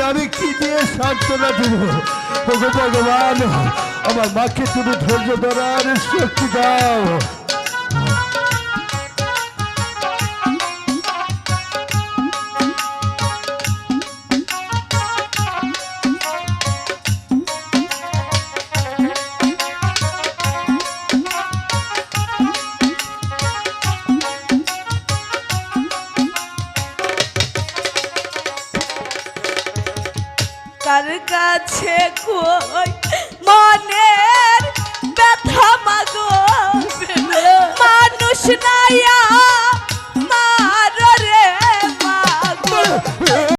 আমি কি দিয়ে সান্ত্বনা দেব? ওগো ভগবান, আমার মাকে তুমি ধৈর্য ধরার শক্তি দাও। কার কাছে কই মনের ব্যথা মাগো, মানুষ নাই